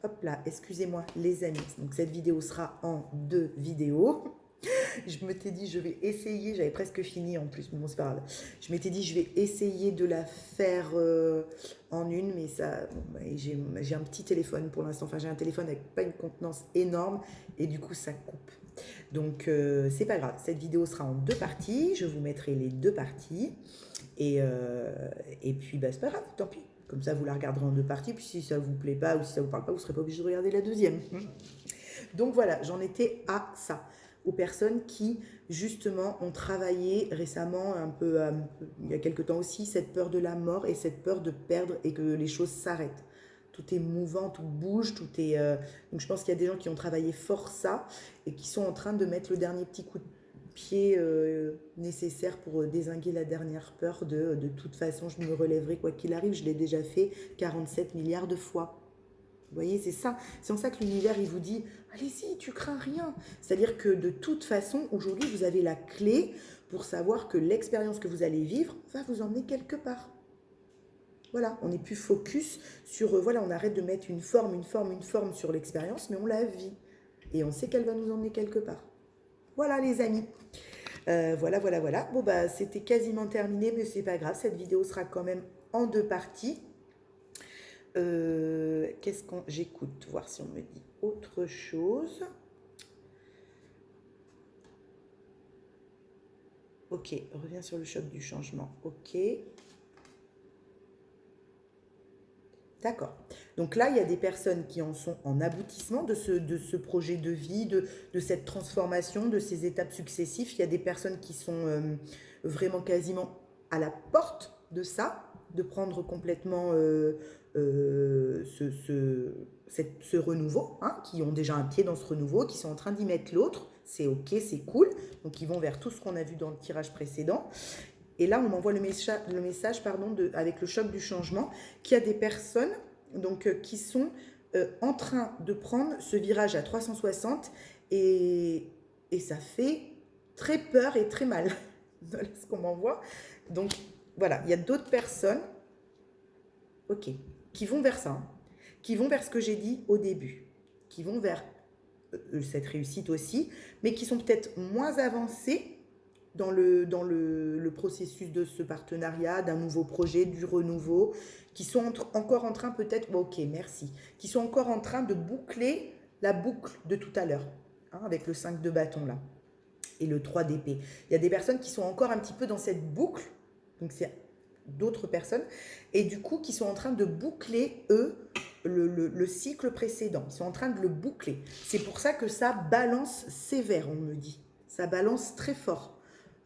Hop là, excusez-moi les amis. Donc cette vidéo sera en 2 vidéos. Je m'étais dit, je vais essayer, j'avais presque fini en plus, mais bon, c'est pas grave. Je m'étais dit, je vais essayer de la faire en une, mais ça, bon, bah, j'ai un petit téléphone pour l'instant. Enfin, j'ai un téléphone avec pas une contenance énorme et du coup, ça coupe. Donc, c'est pas grave. Cette vidéo sera en 2 parties. Je vous mettrai les 2 parties. Et puis, bah, c'est pas grave, tant pis. Comme ça, vous la regarderez en 2 parties. Puis, si ça vous plaît pas ou si ça vous parle pas, vous serez pas obligé de regarder la deuxième. Donc voilà, j'en étais à ça, aux personnes qui justement ont travaillé récemment, il y a quelque temps aussi, cette peur de la mort et cette peur de perdre et que les choses s'arrêtent. Tout est mouvant, tout bouge, tout est... Donc je pense qu'il y a des gens qui ont travaillé fort ça et qui sont en train de mettre le dernier petit coup de pied nécessaire pour dézinguer la dernière peur de toute façon, je me relèverai quoi qu'il arrive, je l'ai déjà fait 47 milliards de fois. Vous voyez, c'est ça. C'est en ça que l'univers, il vous dit, allez-y, tu crains rien. C'est-à-dire que de toute façon, aujourd'hui, vous avez la clé pour savoir que l'expérience que vous allez vivre va vous emmener quelque part. Voilà, on n'est plus focus sur, voilà, on arrête de mettre une forme sur l'expérience, mais on la vit. Et on sait qu'elle va nous emmener quelque part. Voilà les amis. Voilà. Bon bah c'était quasiment terminé, mais c'est pas grave. Cette vidéo sera quand même en 2 parties. Qu'est-ce qu'on... J'écoute, voir si on me dit autre chose. Ok, reviens sur le choc du changement. Ok. D'accord. Donc là, il y a des personnes qui en sont en aboutissement de ce projet de vie, de cette transformation, de ces étapes successives. Il y a des personnes qui sont vraiment quasiment à la porte de ça, de prendre complètement ce renouveau, hein, qui ont déjà un pied dans ce renouveau, qui sont en train d'y mettre l'autre. C'est ok, c'est cool. Donc ils vont vers tout ce qu'on a vu dans le tirage précédent. Et là, on m'envoie le message pardon, avec le choc du changement, qu'il y a des personnes donc, qui sont en train de prendre ce virage à 360 et ça fait très peur et très mal. Voilà ce qu'on m'envoie. Donc voilà, il y a d'autres personnes, ok, qui vont vers ça, hein, qui vont vers ce que j'ai dit au début, qui vont vers cette réussite aussi, mais qui sont peut-être moins avancées dans le processus de ce partenariat, d'un nouveau projet, du renouveau, qui sont encore en train peut-être, bon, ok, merci, qui sont encore en train de boucler la boucle de tout à l'heure, hein, avec le 5 de bâton là, et le 3 d'épée. Il y a des personnes qui sont encore un petit peu dans cette boucle, donc c'est d'autres personnes, et du coup qui sont en train de boucler, eux, le cycle précédent. Ils sont en train de le boucler. C'est pour ça que ça balance sévère, on me dit. Ça balance très fort.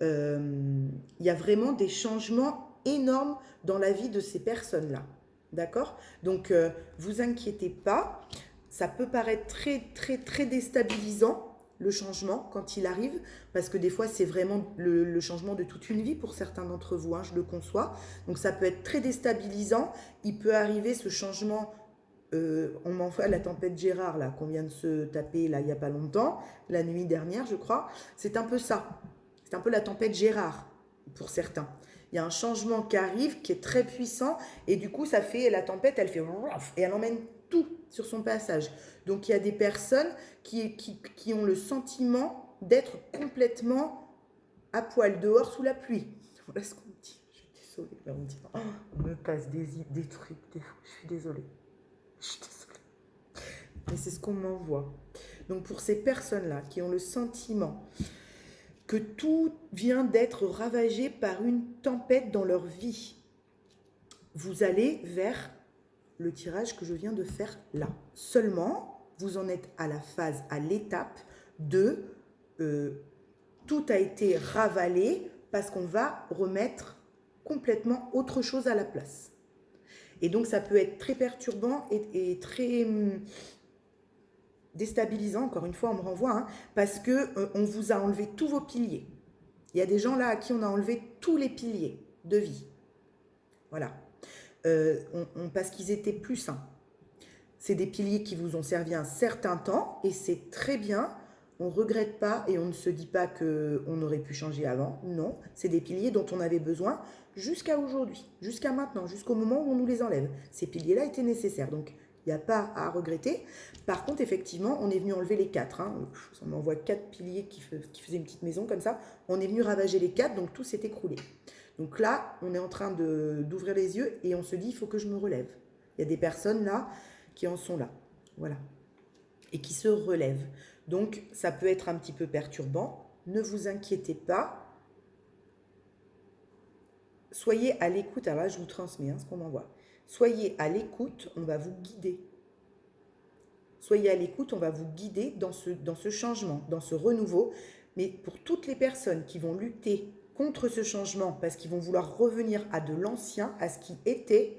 Il y a vraiment des changements énormes dans la vie de ces personnes-là. D'accord? Donc, vous inquiétez pas. Ça peut paraître très, très, très déstabilisant, le changement, quand il arrive, parce que des fois, c'est vraiment le changement de toute une vie pour certains d'entre vous, hein, je le conçois. Donc, ça peut être très déstabilisant. Il peut arriver ce changement. On m'envoie la tempête Gérard, là, qu'on vient de se taper, là, il n'y a pas longtemps, la nuit dernière, je crois. C'est un peu ça. C'est un peu la tempête Gérard, pour certains. Il y a un changement qui arrive, qui est très puissant, et du coup, ça fait, la tempête, elle fait, et elle emmène tout sur son passage. Donc, il y a des personnes qui ont le sentiment d'être complètement à poil dehors sous la pluie. Voilà ce qu'on me dit. Je suis désolée. Là, on me dit, oh, on me passe des trucs, des fois. Je suis désolée. Je suis désolée. Mais c'est ce qu'on m'envoie. Donc, pour ces personnes-là qui ont le sentiment que tout vient d'être ravagé par une tempête dans leur vie, vous allez vers le tirage que je viens de faire là. Seulement, vous en êtes à la phase, à l'étape de tout a été ravalé parce qu'on va remettre complètement autre chose à la place. Et donc, ça peut être très perturbant et très déstabilisant, encore une fois, on me renvoie, hein, parce qu'on vous a enlevé tous vos piliers. Il y a des gens là à qui on a enlevé tous les piliers de vie. Voilà. Parce qu'ils étaient plus sains. C'est des piliers qui vous ont servi un certain temps et c'est très bien. On ne regrette pas et on ne se dit pas qu'on aurait pu changer avant. Non, c'est des piliers dont on avait besoin jusqu'à aujourd'hui, jusqu'à maintenant, jusqu'au moment où on nous les enlève. Ces piliers-là étaient nécessaires. Donc, Il n'y a pas à regretter. Par contre, effectivement, on est venu enlever les 4. Hein. On m'envoie 4 piliers qui faisaient une petite maison comme ça. On est venu ravager les 4, donc tout s'est écroulé. Donc là, on est en train d'ouvrir les yeux et on se dit, il faut que je me relève. Il y a des personnes là qui en sont là. Voilà. Et qui se relèvent. Donc, ça peut être un petit peu perturbant. Ne vous inquiétez pas. Soyez à l'écoute. Alors là, je vous transmets ce qu'on m'envoie. Soyez à l'écoute, on va vous guider. Soyez à l'écoute, on va vous guider dans ce changement, dans ce renouveau. Mais pour toutes les personnes qui vont lutter contre ce changement, parce qu'ils vont vouloir revenir à de l'ancien, à ce qui était,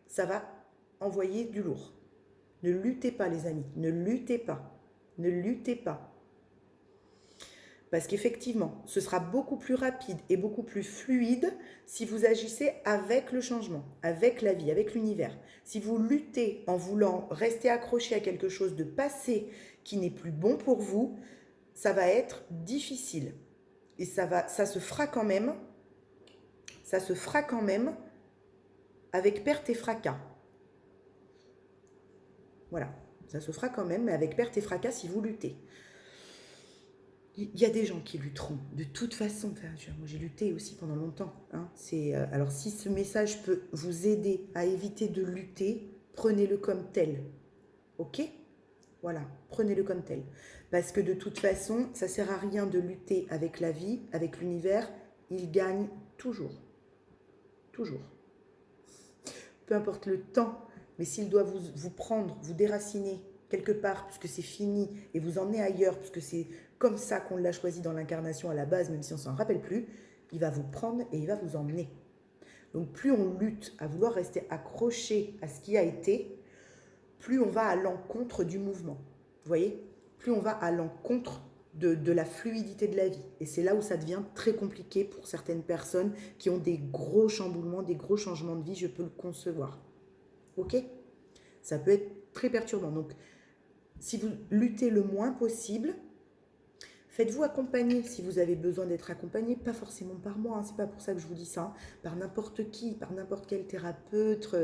ça va envoyer du lourd. Ne luttez pas, les amis, ne luttez pas. Ne luttez pas. Parce qu'effectivement, ce sera beaucoup plus rapide et beaucoup plus fluide si vous agissez avec le changement, avec la vie, avec l'univers. Si vous luttez en voulant rester accroché à quelque chose de passé qui n'est plus bon pour vous, ça va être difficile. Et ça se fera quand même. Ça se fera quand même avec perte et fracas. Voilà, ça se fera quand même, mais avec perte et fracas si vous luttez. Il y a des gens qui lutteront, de toute façon. Enfin, moi, j'ai lutté aussi pendant longtemps. Hein. Alors, si ce message peut vous aider à éviter de lutter, prenez-le comme tel. Ok ? Voilà, prenez-le comme tel. Parce que de toute façon, ça ne sert à rien de lutter avec la vie, avec l'univers. Il gagne toujours. Toujours. Peu importe le temps, mais s'il doit vous prendre, vous déraciner quelque part, puisque c'est fini, et vous emmener ailleurs, puisque c'est comme ça qu'on l'a choisi dans l'incarnation à la base, même si on ne s'en rappelle plus, il va vous prendre et il va vous emmener. Donc plus on lutte à vouloir rester accroché à ce qui a été, plus on va à l'encontre du mouvement. Vous voyez ? Plus on va à l'encontre de la fluidité de la vie. Et c'est là où ça devient très compliqué pour certaines personnes qui ont des gros chamboulements, des gros changements de vie, je peux le concevoir. Ok ? Ça peut être très perturbant. Donc, si vous luttez le moins possible, faites-vous accompagner si vous avez besoin d'être accompagné, pas forcément par moi, hein, c'est pas pour ça que je vous dis ça, hein, par n'importe qui, par n'importe quel thérapeute,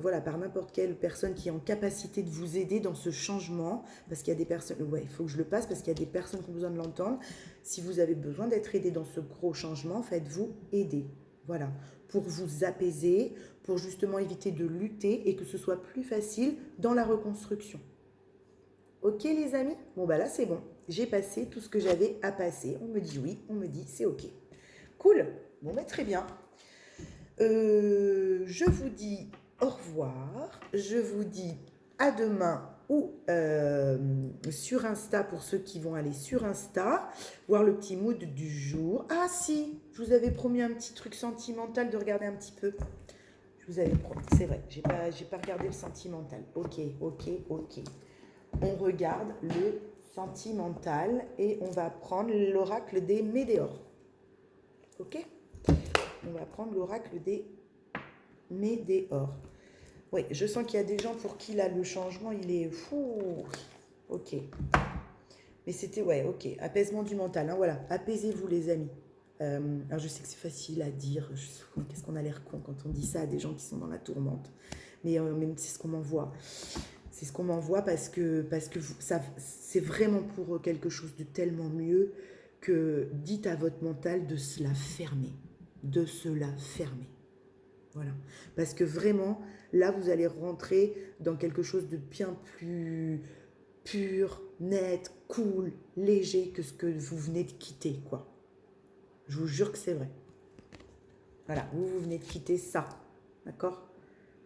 voilà, par n'importe quelle personne qui est en capacité de vous aider dans ce changement, parce qu'il y a des personnes, ouais, il faut que je le passe, parce qu'il y a des personnes qui ont besoin de l'entendre. Si vous avez besoin d'être aidé dans ce gros changement, faites-vous aider, voilà, pour vous apaiser, pour justement éviter de lutter et que ce soit plus facile dans la reconstruction. Ok les amis ? Bon bah là c'est bon. J'ai passé tout ce que j'avais à passer. On me dit oui, on me dit c'est ok. Cool. Bon bah très bien. Je vous dis au revoir. Je vous dis à demain ou sur Insta pour ceux qui vont aller sur Insta, voir le petit mood du jour. Ah si, je vous avais promis un petit truc sentimental de regarder un petit peu. Je vous avais promis, c'est vrai, j'ai pas regardé le sentimental. Ok. On regarde le sentimental et on va prendre l'oracle des Médéors. Ok ? On va prendre l'oracle des Médéors. Oui, je sens qu'il y a des gens pour qui là le changement il est fou. Ok. Mais c'était, ouais, ok. Apaisement du mental. Hein, voilà. Apaisez-vous les amis. Alors je sais que c'est facile à dire. Qu'est-ce qu'on a l'air con quand on dit ça à des gens qui sont dans la tourmente. Mais même c'est ce qu'on m'envoie. C'est ce qu'on m'envoie parce que ça, c'est vraiment pour quelque chose de tellement mieux que dites à votre mental de se la fermer. De se la fermer. Voilà. Parce que vraiment, là, vous allez rentrer dans quelque chose de bien plus pur, net, cool, léger que ce que vous venez de quitter, quoi. Je vous jure que c'est vrai. Voilà, vous venez de quitter ça. D'accord ?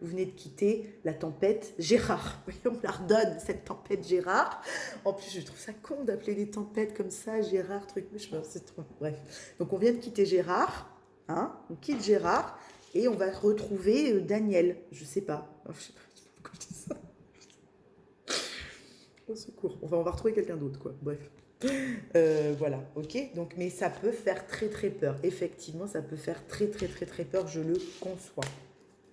Vous venez de quitter la tempête Gérard. On me la redonne, cette tempête Gérard. En plus, je trouve ça con d'appeler des tempêtes comme ça, Gérard, truc, mais je c'est trop. Bref. Donc, on vient de quitter Gérard. Hein, on quitte Gérard et on va retrouver Daniel. Je sais pas. Je sais pas pourquoi je dis ça. Au secours. On va retrouver quelqu'un d'autre, quoi. Bref. Voilà, ok. Donc, mais ça peut faire très très peur. Effectivement, ça peut faire très très très très peur. Je le conçois.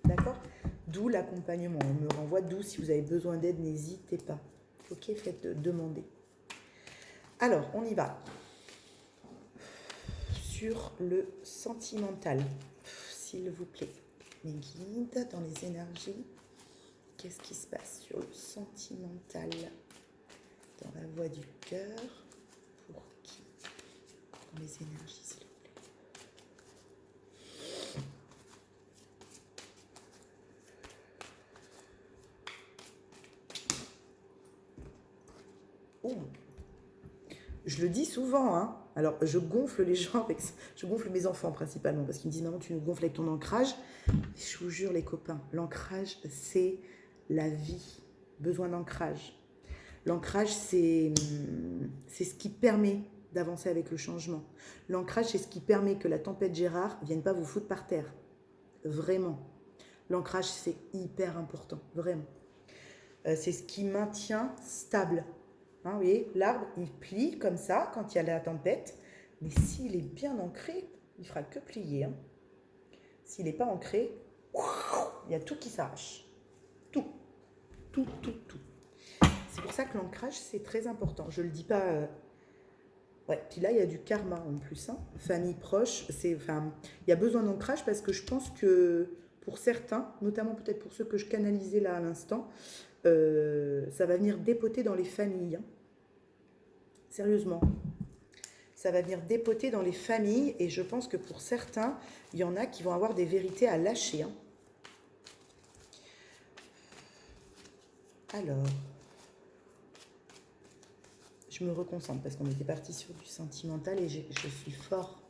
D'accord ? D'où l'accompagnement. On me renvoie, d'où si vous avez besoin d'aide, n'hésitez pas. Ok, faites demander. Alors, on y va. Sur le sentimental, s'il vous plaît. Les guides dans les énergies. Qu'est-ce qui se passe sur le sentimental dans la voie du cœur? Pour qui? Dans les énergies, s'il vous plaît. Oh. Je le dis souvent, hein. Alors je gonfle les gens avec ça. Je gonfle mes enfants principalement parce qu'ils me disent maman tu nous gonfles avec ton ancrage. Je vous jure les copains, l'ancrage c'est la vie, besoin d'ancrage. L'ancrage c'est ce qui permet d'avancer avec le changement. L'ancrage c'est ce qui permet que la tempête Gérard ne vienne pas vous foutre par terre. Vraiment. L'ancrage c'est hyper important, vraiment. C'est ce qui maintient stable. Hein, vous voyez, l'arbre, il plie comme ça quand il y a la tempête. Mais s'il est bien ancré, il ne fera que plier. Hein. S'il n'est pas ancré, il y a tout qui s'arrache. Tout. Tout. C'est pour ça que l'ancrage, c'est très important. Je ne le dis pas... Ouais, puis là, il y a du karma en plus. Hein. Famille proche, il y a besoin d'ancrage parce que je pense que pour certains, notamment peut-être pour ceux que je canalisais là à l'instant, ça va venir dépoter dans les familles. Hein. Sérieusement. Ça va venir dépoter dans les familles et je pense que pour certains, il y en a qui vont avoir des vérités à lâcher. Hein. Alors, je me reconcentre parce qu'on était parti sur du sentimental et je suis fort.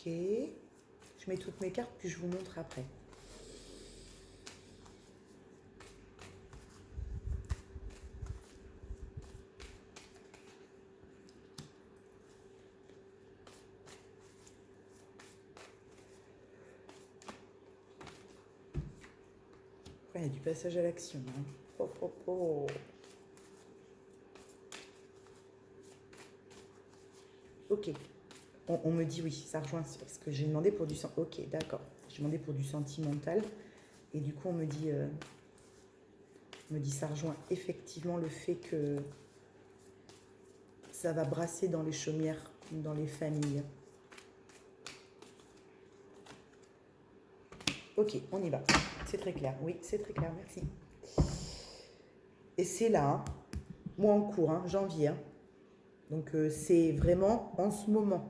Ok, je mets toutes mes cartes puis je vous montre après. Ouais, il y a du passage à l'action. Hein. Ok. On me dit oui, ça rejoint ce que j'ai demandé pour du... Ok, d'accord. J'ai demandé pour du sentimental. Et du coup, on me dit ça rejoint effectivement le fait que ça va brasser dans les chaumières, dans les familles. Ok, on y va. C'est très clair. Oui, c'est très clair, merci. Et c'est là, hein, mois en cours, hein, janvier. Hein. Donc, c'est vraiment en ce moment.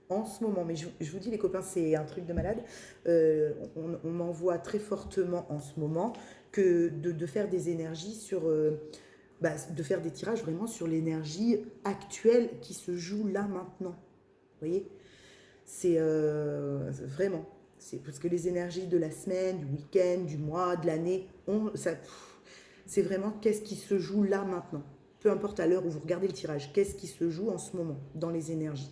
En ce moment, mais je vous dis les copains, c'est un truc de malade. On m'envoie très fortement en ce moment que de faire des énergies sur... de faire des tirages vraiment sur l'énergie actuelle qui se joue là maintenant. Vous voyez? C'est vraiment... C'est parce que les énergies de la semaine, du week-end, du mois, de l'année, c'est vraiment qu'est-ce qui se joue là maintenant. Peu importe à l'heure où vous regardez le tirage, qu'est-ce qui se joue en ce moment dans les énergies.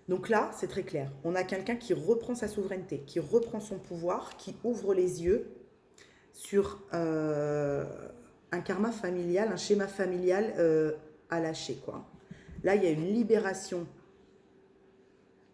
Donc là, c'est très clair. On a quelqu'un qui reprend sa souveraineté, qui reprend son pouvoir, qui ouvre les yeux sur un karma familial, un schéma familial à lâcher, quoi. Là, il y a une libération